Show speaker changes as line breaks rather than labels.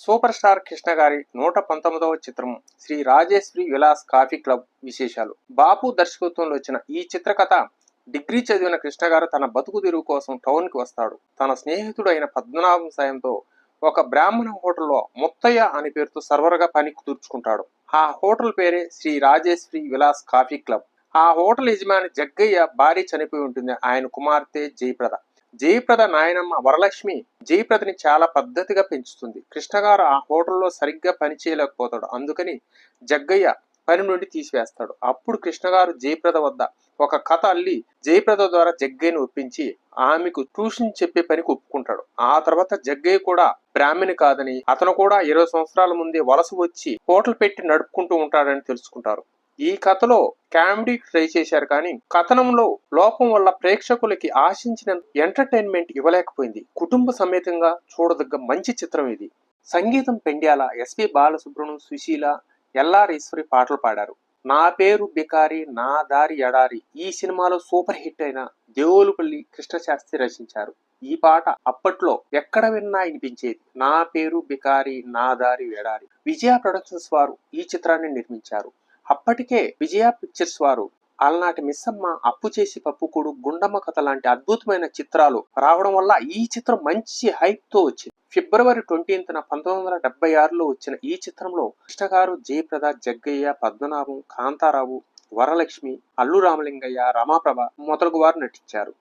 Super star Krishna గారి 119వ చిత్రం Shri Rajeshwari Vilas coffee club విశేషాలు. బాపు దర్శకత్వంలో వచ్చిన ఈ చిత్రకథ డిగ్రీ చదివిన కృష్ణ గారు తన బతుకు తెరువు కోసం టౌన్ కి వస్తాడు. తన స్నేహితుడు అయిన పద్మనాభం సాయంతో ఒక బ్రాహ్మణ హోటల్లో ముత్తయ్య అనే పేరుతో సర్వర్గా పని కుదుర్చుకుంటాడు. ఆ హోటల్ పేరే శ్రీ రాజేశ్వరి విలాస్ కాఫీ క్లబ్. ఆ హోటల్ యజమాని జగ్గయ్య భార్య చనిపోయి ఉంటుంది. ఆయన కుమార్తె జయప్రద. జయప్రద నాయనమ్మ వరలక్ష్మి జయప్రదని చాలా పద్ధతిగా పెంచుతుంది. కృష్ణ గారు ఆ హోటల్లో సరిగ్గా పని చేయలేకపోతాడు. అందుకని జగ్గయ్య పని నుండి తీసివేస్తాడు. అప్పుడు కృష్ణ గారు జయప్రద వద్ద ఒక కథ అల్లి జయప్రద ద్వారా జగ్గయ్యను ఒప్పించి ఆమెకు ట్యూషన్ చెప్పే పనికి ఒప్పుకుంటాడు. ఆ తర్వాత జగ్గయ్య కూడా బ్రాహ్మణి కాదని, అతను కూడా 20 సంవత్సరాల ముందే వలస వచ్చి హోటల్ పెట్టి నడుపుకుంటూ ఉంటాడని తెలుసుకుంటారు. ఈ కథలో కామెడీ ట్రై చేశారు, కానీ కథనంలో లోపం వల్ల ప్రేక్షకులకి ఆశించిన ఎంటర్టైన్మెంట్ ఇవ్వలేకపోయింది. కుటుంబ సమేతంగా చూడదగ్గ మంచి చిత్రం ఇది. సంగీతం పెండ్యాల, ఎస్పి బాలసుబ్రహ్మణ్యం, సుశీల, ఎల్ఆర్ ఈశ్వరి పాటలు పాడారు. నా పేరు బికారి నా దారి ఎడారి ఈ సినిమాలో సూపర్ హిట్ అయిన దేవులపల్లి కృష్ణశాస్త్రి రచించారు. ఈ పాట అప్పట్లో ఎక్కడ విన్నా వినిపించేది. నా పేరు బికారి నా దారి ఎడారి. విజయ ప్రొడక్షన్స్ వారు ఈ చిత్రాన్ని నిర్మించారు. అప్పటికే విజయ పిక్చర్స్ వారు అలనాటి మిస్సమ్మ, అప్పు చేసి పప్పుకూడు, గుండమ్మ కథ లాంటి అద్భుతమైన చిత్రాలు రావడం వల్ల ఈ చిత్రం మంచి హైప్ తో వచ్చింది. ఫిబ్రవరి 20న 1976లో వచ్చిన ఈ చిత్రంలో కృష్ణ గారు, జయప్రద, జగ్గయ్య, పద్మనాభం, కాంతారావు, వరలక్ష్మి, అల్లు రామలింగయ్య, రమాప్రభ మొదలగు వారు నటించారు.